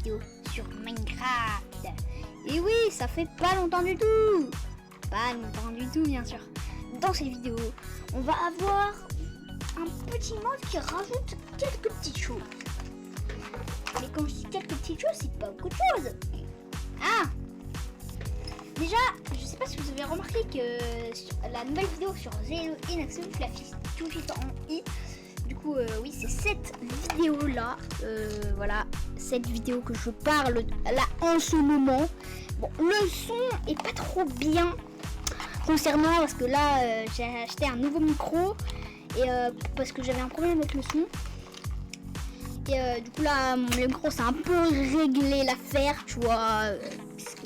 vidéo sur Minecraft. Et oui, ça fait pas longtemps du tout. Pas longtemps du tout, bien sûr. Dans cette vidéo, on va avoir un petit mode qui rajoute quelques petites choses. Mais quand je dis quelques petites choses, c'est pas beaucoup de choses. Ah, déjà, je sais pas si vous avez remarqué que sur la nouvelle vidéo sur Zelo Inaxo, je l'affiche tout de suite en i. Du coup, oui, c'est cette vidéo-là. Voilà, cette vidéo que je parle là en ce moment. Bon, le son est pas trop bien concernant parce que là, j'ai acheté un nouveau micro et parce que j'avais un problème avec le son. Et du coup là, mon micro c'est un peu réglé l'affaire, tu vois,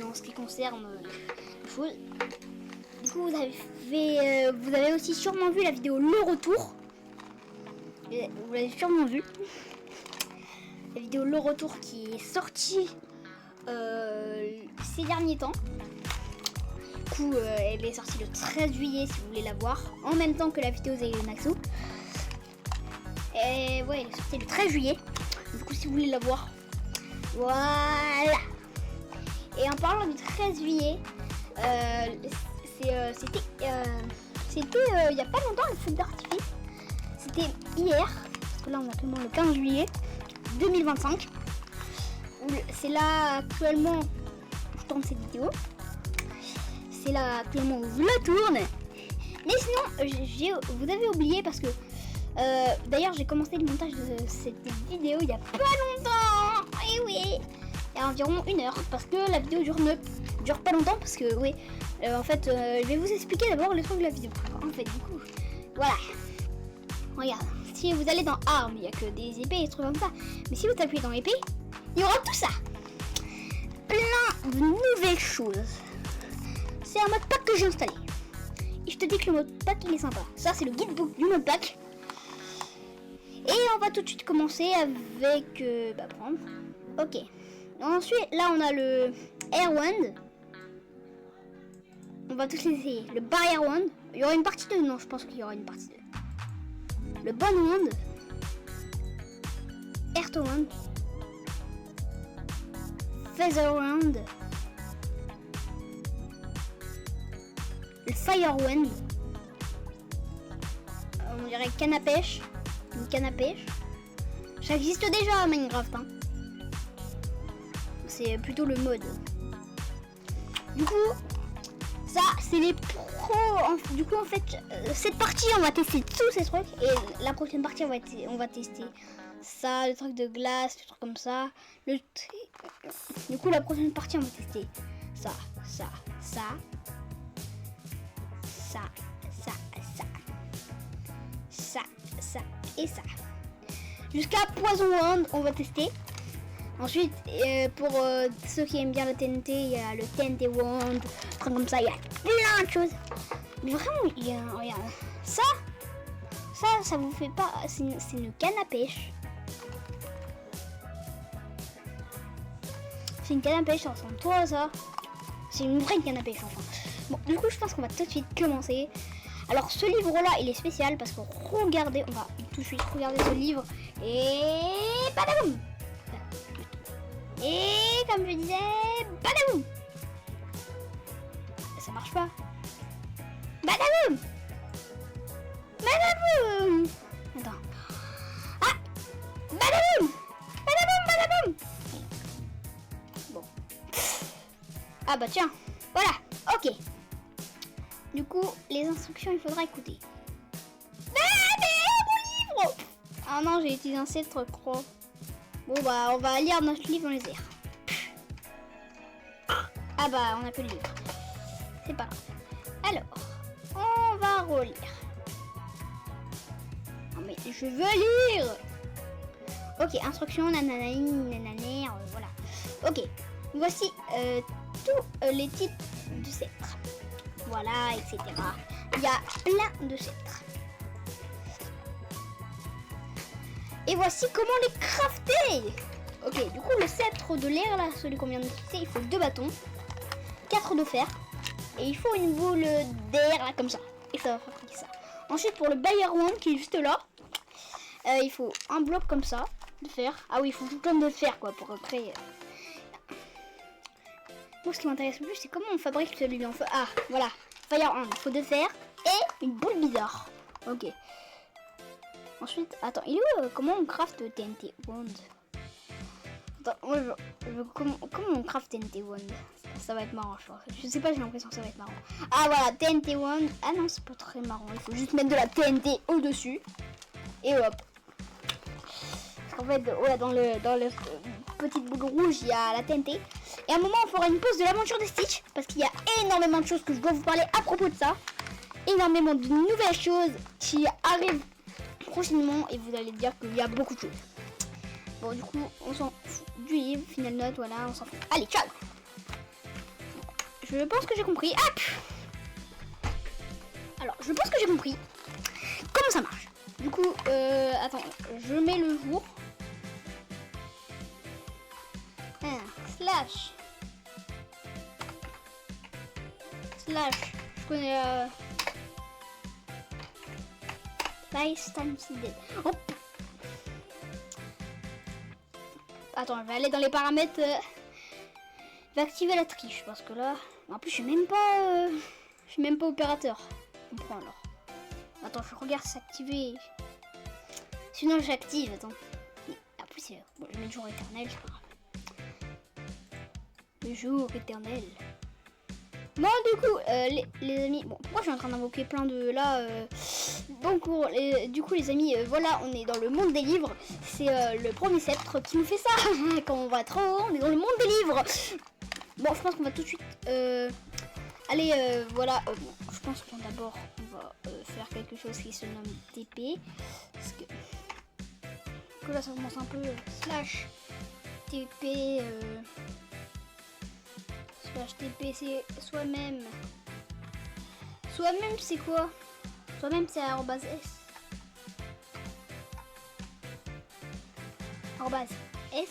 en ce qui concerne les choses. Du coup, vous avez aussi sûrement vu la vidéo Le Retour. Vous l'avez sûrement vu. La vidéo Le Retour qui est sortie ces derniers temps. Du coup, elle est sortie le 13 juillet si vous voulez la voir. En même temps que la vidéo Zelo Inaxo. Et ouais, elle est sortie le 13 juillet. Du coup, si vous voulez la voir, voilà. Et en parlant du 13 juillet, c'était il n'y a pas longtemps le feu d'artifice. C'était hier, parce que là on est actuellement le 15 juillet 2025. C'est là actuellement je tourne cette vidéo. C'est là actuellement où je la tourne. Mais sinon, vous avez oublié parce que d'ailleurs j'ai commencé le montage de cette vidéo il y a pas longtemps. Et oui, il y a environ 1 heure parce que la vidéo dure pas longtemps parce que oui, en fait je vais vous expliquer d'abord les trucs de la vidéo. En fait du coup, voilà. Regarde, si vous allez dans armes, il n'y a que des épées et des trucs comme ça. Mais si vous appuyez dans épée, il y aura tout ça. Plein de nouvelles choses. C'est un mode pack que j'ai installé. Et je te dis que le mode pack il est sympa. Ça c'est le guidebook du mode pack. Et on va tout de suite commencer avec prendre. Ok. Ensuite là on a le Air Wand. On va tous les essayer. Le Barrier Wand. Il y aura une partie 2. Non, je pense qu'il y aura une partie 2. Le Bone Wand, Earth Wand, Feather Wand, le Fire Wand, on dirait canne à pêche, une canne à pêche. Ça existe déjà à Minecraft, hein. C'est plutôt le mode. Du coup, ça c'est les pros. Du coup en fait cette partie on va tester tous ces trucs et la prochaine partie on va tester ça, le truc de glace, le truc comme ça. Du coup la prochaine partie on va tester ça et ça. Jusqu'à Poison Wand on va tester. Ensuite, pour ceux qui aiment bien le TNT, il y a le TNT Wand, truc comme ça, il y a plein de choses. Mais vraiment, regarde, ça vous fait pas, c'est une canne à pêche. C'est une canne à pêche, ça ressemble trop à ça. C'est une vraie canne à pêche, enfin. Bon, du coup, je pense qu'on va tout de suite commencer. Alors, ce livre-là, il est spécial parce que regardez, on va tout de suite regarder ce livre et badaboum. Et comme je disais, badaboum. Ça marche pas. Badaboum. Badaboum. Attends. Ah. Badaboum. Badaboum. Bon. Ah bah tiens. Voilà. Ok. Du coup, les instructions, il faudra écouter. Ah mais mon livre. Ah non, j'ai utilisé un cètre croix. Bon bah on va lire notre livre dans les airs. Ah bah on a que le livre. C'est pas grave. Alors, on va relire. Non mais je veux lire. Ok, instruction, nananané, voilà. Ok, voici tous les types de cètres. Voilà, etc. Il y a plein de cètres. Et voici comment les crafter. Ok, du coup le sceptre de l'air, là, celui qu'on vient de fixer, il faut 2 bâtons, 4 de fer, et il faut une boule d'air, là, comme ça. Et ça va fabriquer ça. Ensuite, pour le Barrier Wand, qui est juste là, il faut un bloc comme ça, de fer. Ah oui, il faut tout plein de fer, quoi, pour créer. Moi, ce qui m'intéresse le plus, c'est comment on fabrique celui en feu. Ah, voilà. Fire Hand. Il faut 2 fers et une boule bizarre. Ok. Ensuite, attends, il est où comment on craft TNT Wand? Attends, moi, comment on craft TNT Wand? Ça va être marrant, je pense. Je sais pas, j'ai l'impression que ça va être marrant. Ah, voilà, TNT Wand. Ah non, c'est pas très marrant. Il faut juste mettre de la TNT au-dessus. Et hop. Parce qu'en fait, ouais, dans le petite boule rouge, il y a la TNT. Et à un moment, on fera une pause de l'aventure de Stitch. Parce qu'il y a énormément de choses que je dois vous parler à propos de ça. Énormément de nouvelles choses qui arrivent prochainement. Et vous allez dire qu'il y a beaucoup de choses. Bon, du coup, on s'en fout du livre. Final note, voilà, on s'en fout. Allez, ciao! Je pense que j'ai compris. Hop! Alors, je pense que j'ai compris comment ça marche. Du coup, attends, je mets le jour. Slash. Je connais. Slice time seeded. Oh. Attends, je vais aller dans les paramètres. Je vais activer la triche parce que là, en plus, je suis même pas opérateur. Je comprends alors. Attends, je regarde s'activer. Sinon, j'active. Attends. En plus, bon, je mets le jour éternel, c'est pas grave. Le jour éternel. Bon, du coup, les amis, bon, pourquoi je suis en train d'invoquer plein de là bon cours, du coup, les amis, voilà, on est dans le monde des livres. C'est le premier sceptre qui nous fait ça. Quand on va trop haut, on est dans le monde des livres. Bon, je pense qu'on va tout de suite aller, voilà. Bon, je pense que d'abord, on va faire quelque chose qui se nomme TP. Parce que là, ça commence un peu slash TP. Slash TP, c'est soi-même. Soi-même, c'est quoi? Soi-même, c'est arrobase S. Arrobase S.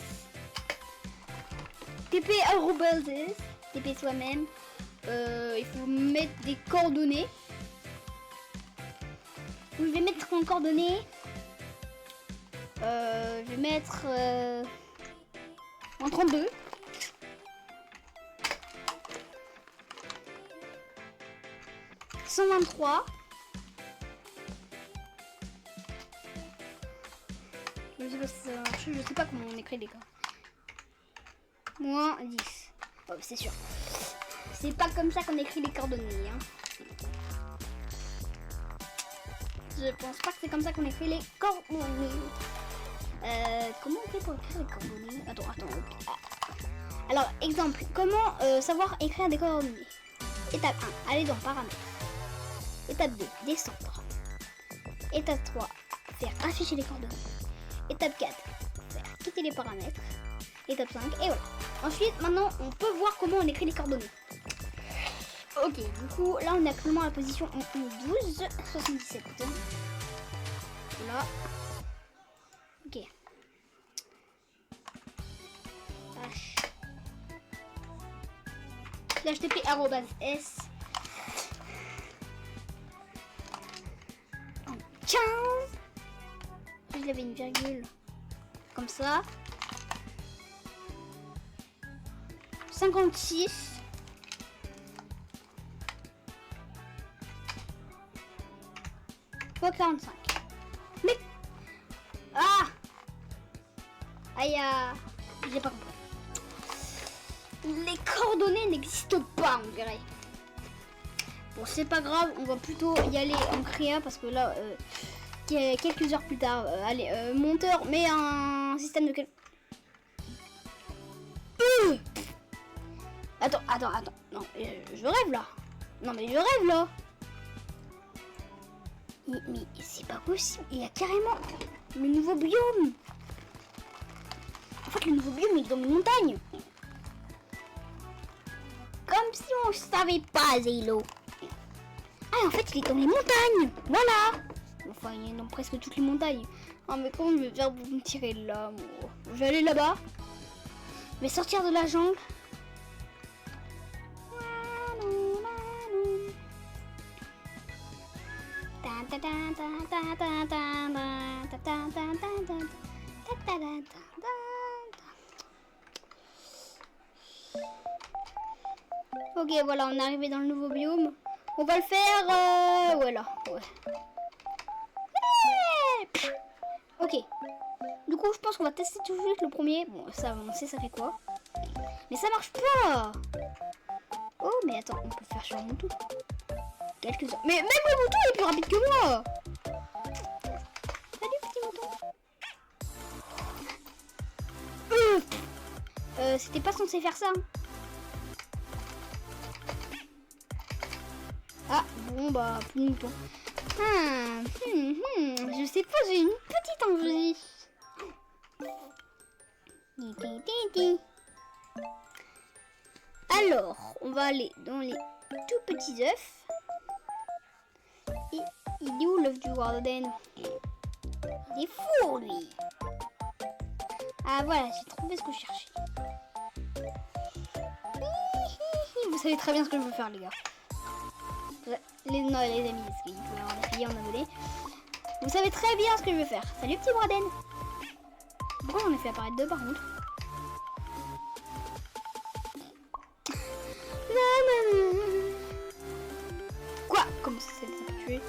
TP arrobase S. TP soi-même. Il faut mettre des coordonnées. Je vais mettre en coordonnées. Je vais mettre en 32. $123. Je sais pas si ça va marcher, je sais pas comment on écrit les cas. Moins 10. Oh, c'est sûr. C'est pas comme ça qu'on écrit les coordonnées. Hein. Je pense pas que c'est comme ça qu'on écrit les coordonnées. Comment on fait pour écrire les coordonnées? Attends. Alors, exemple, comment savoir écrire des coordonnées? Étape 1, aller dans paramètres. Étape 2, descendre. Étape 3, faire afficher les coordonnées. Étape 4, faire quitter les paramètres. Étape 5, et voilà. Ensuite, maintenant, on peut voir comment on écrit les coordonnées. Ok, du coup, là, on est actuellement à la position 12, 77. Voilà. Ok. Slash TP arrobase S. 15. Il y avait une virgule. Comme ça. 56. Fois 45. Mais... Ah. Aïe. J'ai pas compris. Les coordonnées n'existent pas, on dirait. Bon, c'est pas grave, on va plutôt y aller en créa parce que là, quelques heures plus tard, allez, monteur, met un système de Attends, non, je rêve là. Non, mais je rêve là. Mais c'est pas possible, il y a carrément le nouveau biome. En fait, le nouveau biome il est dans les montagnes. Comme si on savait pas, Zélo. Ah, en fait, il est dans les montagnes. Voilà. Enfin, il est dans presque toutes les montagnes. Ah, mais comment je vais faire pour me tirer là, moi? Je vais aller là-bas. Je vais sortir de la jungle. Ok, voilà, on est arrivé dans le nouveau biome. On va le faire, voilà. Ouais. Ok. Du coup, je pense qu'on va tester tout de suite le premier. Bon, ça, on sait ça fait quoi. Mais ça marche pas. Oh, mais attends, on peut faire sur Moutou. Quelques heures. Mais même le Moutou est plus rapide que moi. Salut, petit mouton. C'était pas censé faire ça. Ah, bon, bah, plus de mouton. Je sais pas, j'ai une petite envie. Alors, on va aller dans les tout petits œufs. Et il est où l'œuf du Warden? Il est fou, lui. Ah, voilà, j'ai trouvé ce que je cherchais. Vous savez très bien ce que je veux faire, les gars. Non, les amis, parce qu'il peut y avoir des filles en abonné. Vous savez très bien ce que je veux faire. Salut, petit Warden. Pourquoi j'en ai fait apparaître deux, par contre? Quoi? Comment ça s'est tué?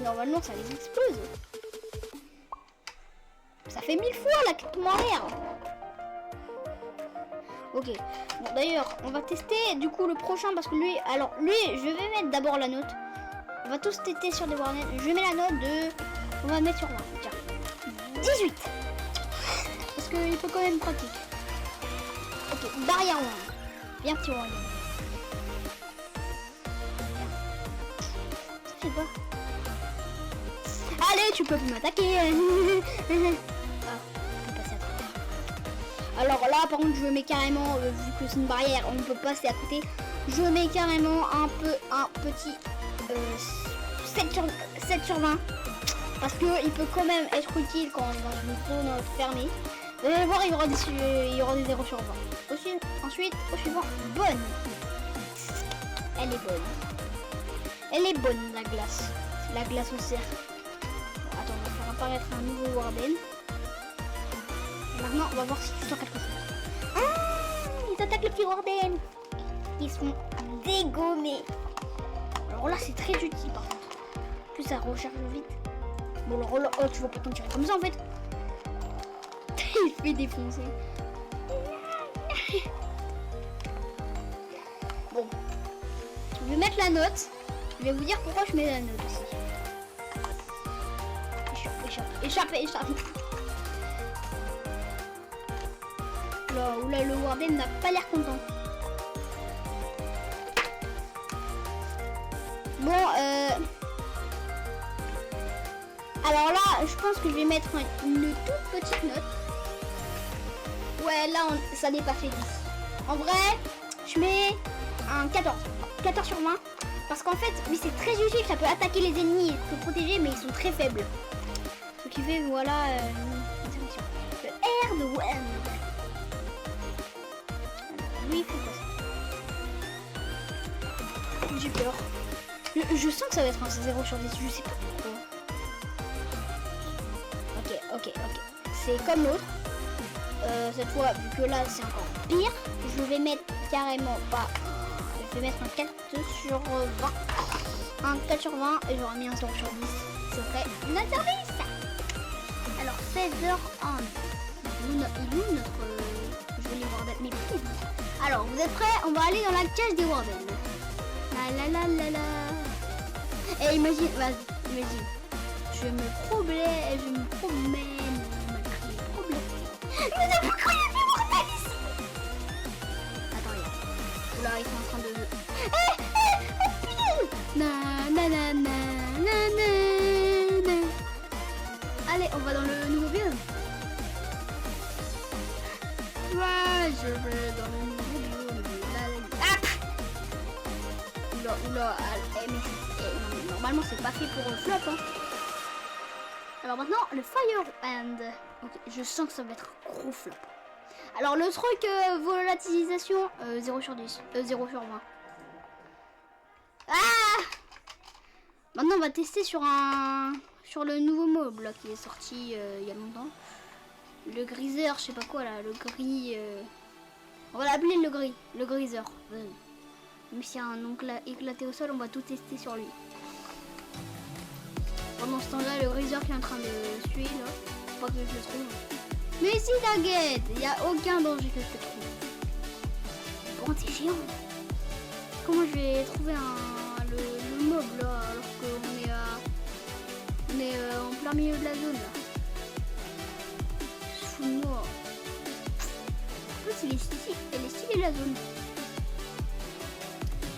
Normalement, ça les explose. Ça fait 1000 fois la quête mère. Ok. Bon, d'ailleurs, on va tester du coup le prochain parce que lui, alors lui, je vais mettre d'abord la note. On va tous tester sur des warnets. Je mets la note de. On va mettre sur 20. Tiens. 18. Parce qu'il faut quand même pratique. Ok, barrière 11. Bien petit warnet. Ça fait quoi? Allez, tu peux plus m'attaquer. Alors là, par contre, je mets carrément, vu que c'est une barrière, on ne peut passer à côté. Je mets carrément un petit 7 sur 20. Parce qu'il peut quand même être utile quand on est dans une zone fermée. Vous allez voir, il y aura des 0 sur 20. Ensuite, au suivant, bonne. Elle est bonne. Elle est bonne, la glace. La glace au cerf. Bon, attends, on va faire apparaître un nouveau Warden. Et maintenant, on va voir si tu sens quelque chose. Ah, ils attaquent le petit Warden. Ils sont dégommés. Alors là, c'est très utile par contre. En plus, ça recharge vite. Bon, alors là, oh, tu vas pas t'en tirer comme ça en fait. Il fait défoncer. Bon, je vais mettre la note. Je vais vous dire pourquoi je mets la note aussi. Échappe. Oula, le Warden n'a pas l'air content. Bon, alors là, je pense que je vais mettre une toute petite note. Ouais, là, ça n'est pas fait 10. En vrai, je mets un 14. 14 sur 20. Parce qu'en fait, oui, c'est très utile. Ça peut attaquer les ennemis et se protéger, mais ils sont très faibles. Ce qui fait, voilà, le R de Wend. Lui, il fait quoi ça? J'ai peur. Je sens que ça va être un 0 sur 10. Je sais pas pourquoi. Ok. C'est comme l'autre. Cette fois, vu que là, c'est encore pire, je vais mettre carrément pas. Je vais mettre un 4 sur 20. Un 4 sur 20 et j'aurais mis un 0 sur 10. Ce serait notre service. Alors, 16h01. Il est où notre joli Warden? Mais alors, vous êtes prêts? On va aller dans la cage des Warden. La. Et imagine, vas-y, imagine. Je me promène. Mais c'est pourquoi il y a des Warden ici? Attends, regarde. Oula, ils sont en train de... Allez, on va dans le nouveau biome. Ouais, je vais dans le nouveau biome. Oula, normalement c'est pas fait pour flop, hein. Alors maintenant, le Fire Hand. Okay, je sens que ça va être un gros flop. Alors le truc volatilisation, 0 sur 10, 0 sur 20. Ah! Maintenant on va tester sur le nouveau mob là, qui est sorti il y a longtemps. Le griseur, je sais pas quoi là, le gris. On va l'appeler le griseur. Même s'il y a un nom éclaté au sol, on va tout tester sur lui. Pendant ce temps-là, le griseur qui est en train de suer là, faut pas que je le trouve. Mais si t'inquiète, il n'y a aucun danger que je te trouve. Bon, t'es géant. Comment je vais trouver le mob là alors qu'on est en plein milieu de la zone là. Fous-moi. En plus, elle est stylée la zone.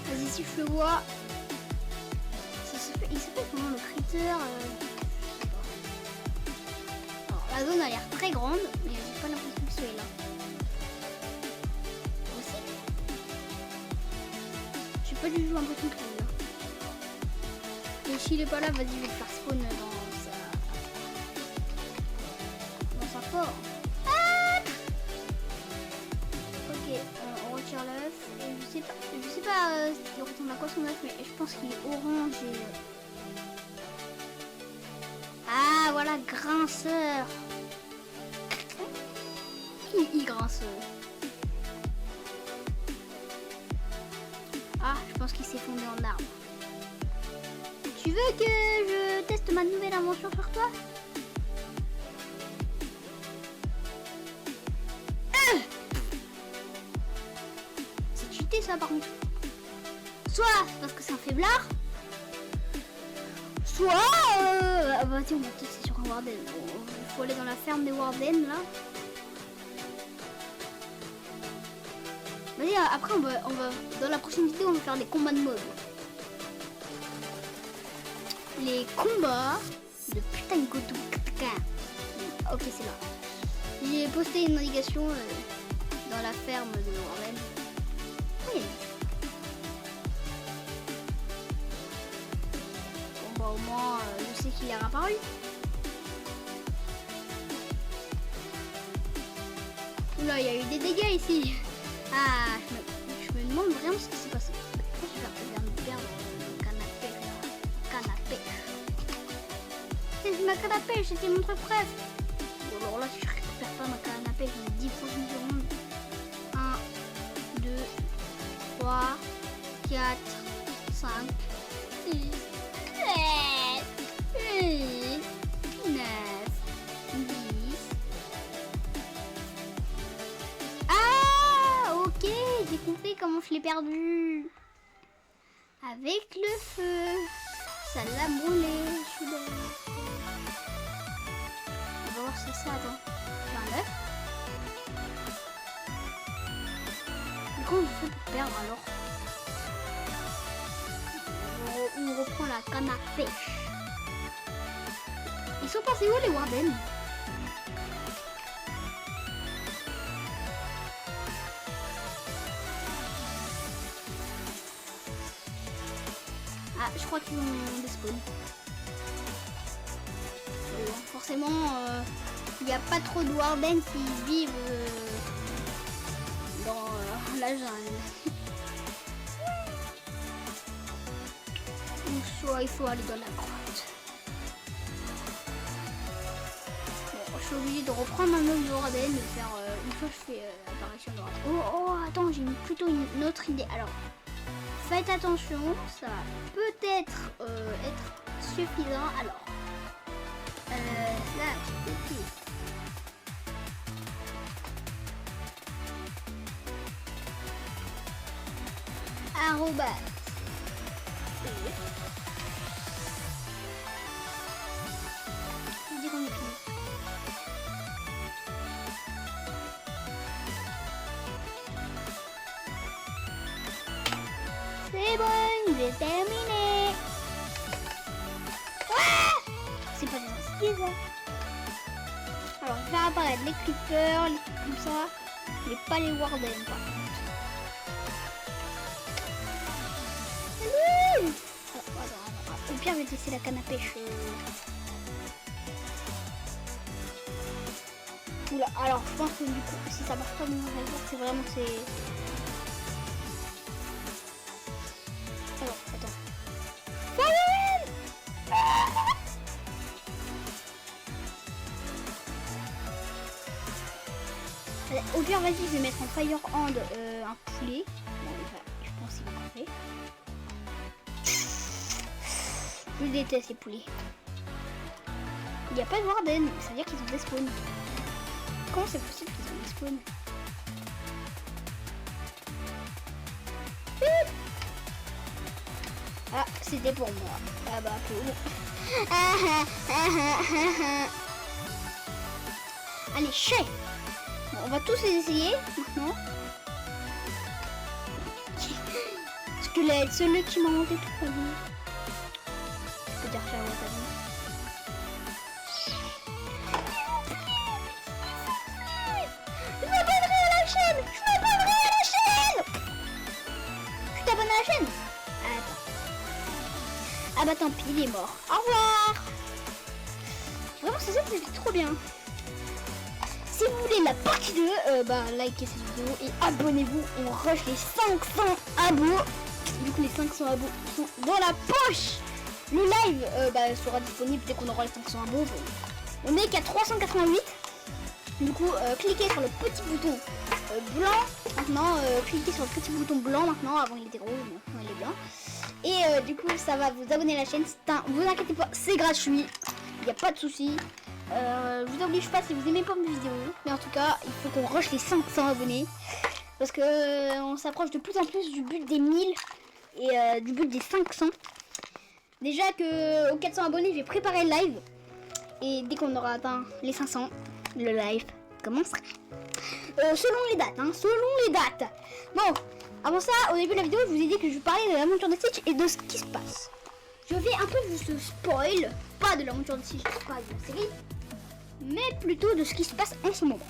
Vas-y, si je le vois. Il s'appelle comment le critter je sais pas. Alors, la zone a l'air très grande, mais j'ai pas l'impression que ce soit là. Aussi. J'ai pas du tout l'impression qu'il est là. Et s'il est pas là, vas-y, je vais le faire spawn dans sa forme. Ah, ok, on retire l'œuf. Je sais pas il ressemble à quoi son œuf, mais je pense qu'il est orange et... Ah, voilà, grinceur. Il grince. Ah, je pense qu'il s'est fondé en arbre. Tu veux que je teste ma nouvelle invention sur toi? C'est cheaté ça par contre. Soit parce que c'est un faiblard, soit ah bah tiens, on va tester sur un warden. Il faut aller dans la ferme des wardens là. Vas-y, après on va dans la prochaine vidéo on va faire des combats de mobs. Les combats de putain de Gotou. Ok, c'est là. J'ai posté une navigation dans la ferme de warden. Oui. Bon bah au moins je sais qu'il est réapparu. Oula, il y a eu des dégâts ici. Ah, je me demande vraiment ce qui s'est passé. Pourquoi je vais perdre le canapé là. Canapé. C'est ma canapé, c'était mon truc bref. Bon, alors là, si je récupère pas ma canapé dans les 10 prochaines secondes. 1, 2, 3, 4, 5, 6, 7, 8, 9, 10. Ah, ok, j'ai compris comment je l'ai perdu. Avec le feu. Ça l'a brûlé. Je suis belle. On va voir si c'est ça. Attends. J'ai un œuf. Mais comment je fais pour perdre alors? On reprend la canne à pêche. Ils sont passés où les wardens? Ah, je crois qu'ils ont des spawns. Forcément, il n'y a pas trop de wardens qui vivent dans la jungle. Donc soit il faut aller dans la grotte. Bon, je suis obligée de reprendre un autre warden, de faire une fois que je fais l'apparition de warden. Oh, attends, j'ai plutôt une autre idée. Alors, faites attention, ça va peut-être être suffisant. Alors, là, ok. Arrobas. Je dis qu'on est fini. C'est bon, j'ai terminé. Ah, c'est pas des instants. Alors, je vais apparaître les creepers, les trucs comme ça, mais pas les wardens par contre. Au pire, je vais tester la canne à pêche. Oula, alors je pense que du coup, si ça marche pas, mon réseau, c'est vraiment Alors, attends. pire, vas-y, je vais mettre en Fire Hand un poulet. Bon, je pense qu'il va crever. Je déteste les poulets. Il n'y a pas de Warden, ça veut dire qu'ils ont des spawns. Comment c'est possible qu'ils ont des spawns? Ah, c'était pour moi. Ah bah, pour... Allez, chef. Bon, on va tous les essayer maintenant. Squelette, celui qui m'a monté toute ma vie. Je peux dire ça à ta vie. Je m'abonnerai à la chaîne. Je m'abonnerai à la chaîne. Tu t'abonnes à la chaîne? Attends. Ah bah tant pis, il est mort. Au revoir. Vraiment, c'est ça que c'est trop bien. Si vous voulez la partie 2, likez cette vidéo et abonnez-vous. On rush les 500 abos. Du coup, les 500 abos sont dans la poche. Le live sera disponible dès qu'on aura les 500 abos. On est qu'à 388. Du coup, cliquez sur le petit bouton blanc. Maintenant, cliquez sur le petit bouton blanc maintenant. Avant, il était rouge, maintenant il est blanc. Et du coup, ça va vous abonner à la chaîne. Vous inquiétez pas, c'est gratuit. Il n'y a pas de souci. Je vous oblige pas si vous aimez pas mes vidéos. Mais en tout cas, il faut qu'on rush les 500 abonnés. Parce que on s'approche de plus en plus du but des 1000 et du but des 500. Déjà que aux 400 abonnés, j'ai préparé le live. Et dès qu'on aura atteint les 500, le live commencera. Selon les dates, selon les dates. Bon, avant ça, au début de la vidéo, je vous ai dit que je parlais de l'aventure de Stitch et de ce qui se passe. Je vais un peu vous spoil, pas de l'aventure de Stitch, pas de la série, mais plutôt de ce qui se passe en ce moment.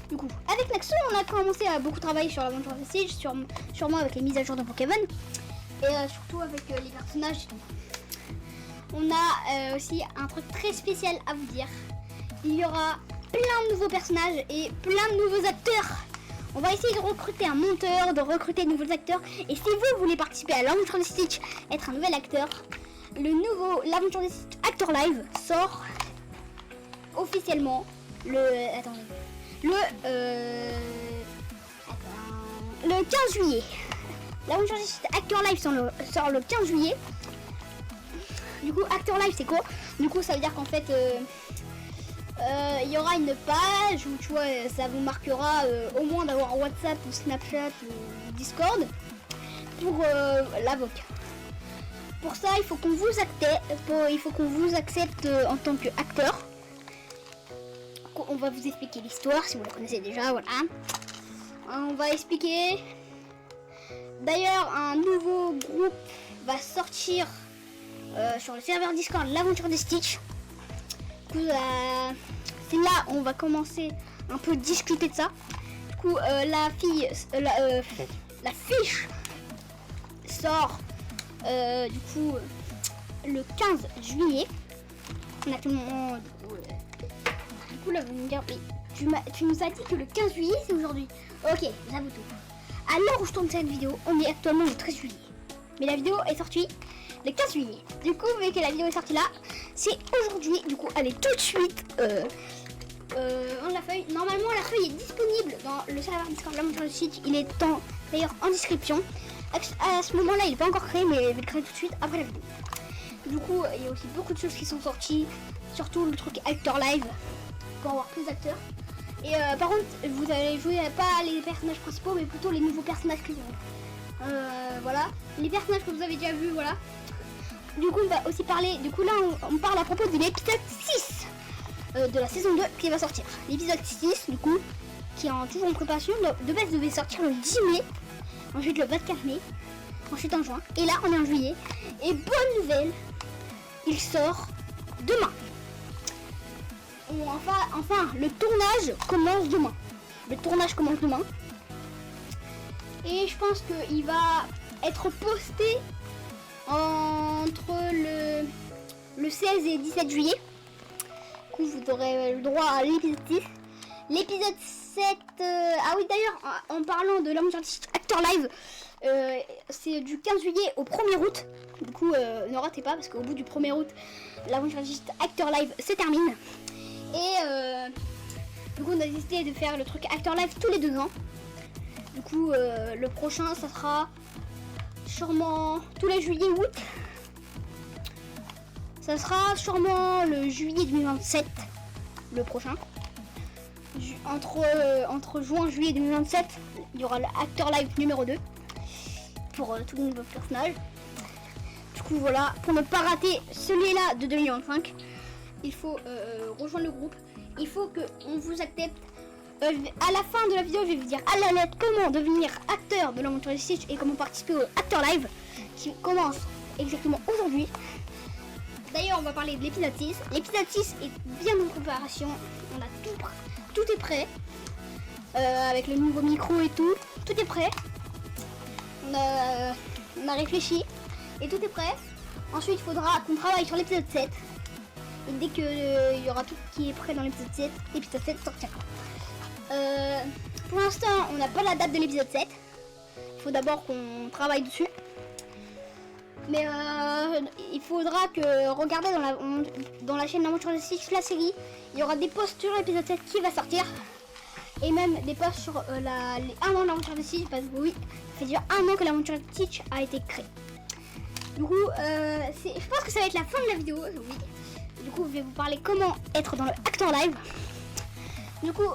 Du coup, avec Naxo, on a commencé à beaucoup travailler sur l'aventure de Stitch, sûrement avec les mises à jour de Pokémon, et surtout avec les personnages et tout. On a aussi un truc très spécial à vous dire. Il y aura plein de nouveaux personnages et plein de nouveaux acteurs. On va essayer de recruter un monteur, de recruter de nouveaux acteurs. Et si vous voulez participer à l'aventure de Stitch, être un nouvel acteur, l'aventure de Stitch Actor Live sort officiellement le 15 juillet. L'aventure de Stitch Actor Live sort le 15 juillet. Du coup, Actor Live, c'est quoi? Du coup, ça veut dire qu'en fait, il y aura une page où tu vois, ça vous marquera au moins d'avoir WhatsApp ou Snapchat ou Discord pour l'avocat. Pour ça, il faut qu'on vous accepte en tant qu'acteur. On va vous expliquer l'histoire si vous la connaissez déjà, voilà. On va expliquer. D'ailleurs, un nouveau groupe va sortir sur le serveur Discord, l'aventure de Stitch. C'est là on va commencer un peu discuter de ça. Du coup, la fiche sort du coup le 15 juillet. On a tout le monde. Du coup, là, vous me dire, tu nous as dit que le 15 juillet c'est aujourd'hui. Ok, j'avoue tout. À l'heure où je tourne cette vidéo, on est actuellement le 13 juillet. Mais la vidéo est sortie le 15 juillet. Du coup, vu que la vidéo est sortie là, c'est aujourd'hui. Du coup, allez tout de suite. La feuille. Normalement, la feuille est disponible dans le serveur Discord, l'aventure de Stitch. Il est d'ailleurs en description. À ce moment-là, il n'est pas encore créé, mais je vais le créer tout de suite après la vidéo. Du coup, il y a aussi beaucoup de choses qui sont sorties. Surtout le truc Actor Live pour avoir plus d'acteurs. Et par contre, vous allez jouer pas les personnages principaux, mais plutôt les nouveaux personnages qu'ils ont. Voilà, les personnages que vous avez déjà vus, voilà. Du coup, on va aussi parler. Du coup, là, on parle à propos de l'épisode 6 de la saison 2 qui va sortir. L'épisode 6, du coup, qui est toujours en préparation. De base, devait sortir le 10 mai, ensuite le 24 mai, ensuite en juin. Et là, on est en juillet. Et bonne nouvelle, il sort demain. Enfin, le tournage commence demain. Et je pense qu'il va être posté entre le 16 et 17 juillet. Du coup, vous aurez le droit à l'épisode 6. L'épisode 7... ah oui, d'ailleurs, en parlant de l'aventure Actor Live, c'est du 15 juillet au 1er août. Du coup, ne ratez pas, parce qu'au bout du 1er août, l'aventure Actor Live se termine. Et Du coup, on a décidé de faire le truc Acteur Live tous les 2 ans. Du coup, le prochain, ça sera sûrement tous les juillet août. Ça sera sûrement le juillet 2027, le prochain. Entre juin et juillet 2027, il y aura l'Acteur Live numéro 2 pour tous les nouveaux personnages. Du coup, voilà, pour ne pas rater celui-là de 2025, il faut rejoindre le groupe. Il faut qu'on vous accepte. À la fin de la vidéo, je vais vous dire à la lettre comment devenir acteur de l'aventure de Stitch et comment participer au Acteur Live qui commence exactement aujourd'hui. D'ailleurs, on va parler de l'épisode 6. L'épisode 6 est bien en préparation. On a tout est prêt. Avec le nouveau micro et tout. Tout est prêt. On a réfléchi et tout est prêt. Ensuite, il faudra qu'on travaille sur l'épisode 7. Et dès qu'il y aura tout qui est prêt dans l'épisode 7 sortira. Pour l'instant, on n'a pas la date de l'épisode 7. Il faut d'abord qu'on travaille dessus. Mais il faudra que regarder dans la chaîne L'Aventure de Stitch, la série, il y aura des posts sur l'épisode 7 qui va sortir. Et même des posts sur les 1 an de l'Aventure de Stitch, parce que oui, ça fait déjà 1 an que l'Aventure de Stitch a été créée. Du coup, je pense que ça va être la fin de la vidéo. Oui. Du coup, je vais vous parler comment être dans le Acteur Live. Du coup,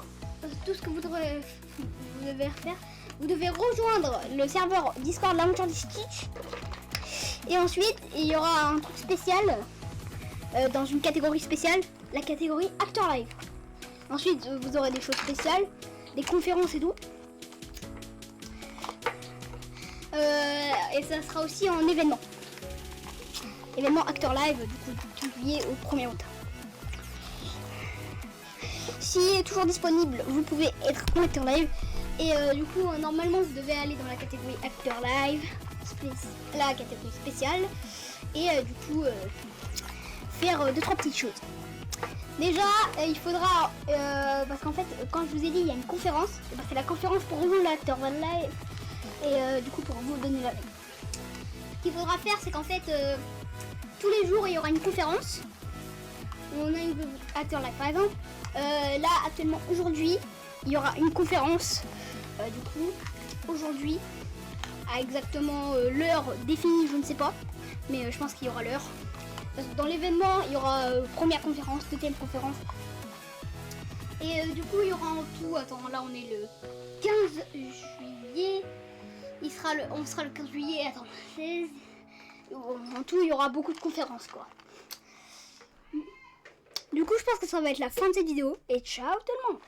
tout ce que vous devez faire, vous devez rejoindre le serveur Discord de l'Aventure de Stitch. Et ensuite, il y aura un truc spécial dans une catégorie spéciale, la catégorie Acteur Live. Ensuite, vous aurez des choses spéciales, des conférences et tout. Et ça sera aussi en événement. Événement Acteur Live du coup du juillet au 1er août. S'il est toujours disponible, vous pouvez être en Acteur Live. Et du coup, normalement, vous devez aller dans la catégorie Acteur Live, la catégorie spéciale. Et du coup, faire 2-3 petites choses. Déjà, il faudra, parce qu'en fait, quand je vous ai dit, il y a une conférence. C'est la conférence pour rejoindre l'Acteur Live. Et du coup, pour vous donner la... Ce qu'il faudra faire, c'est qu'en fait, tous les jours, il y aura une conférence. On a une Acteur Live, par exemple. Là, actuellement, aujourd'hui, il y aura une conférence. Du coup, aujourd'hui, à exactement l'heure définie, je ne sais pas. Mais je pense qu'il y aura l'heure. Parce que dans l'événement, il y aura première conférence, deuxième conférence. Et du coup, il y aura en tout... Attends, là, on est le 15 juillet. On sera le 15 juillet. Attends, 16... En tout, il y aura beaucoup de conférences, quoi. Du coup, je pense que ça va être la fin de cette vidéo. Et ciao tout le monde!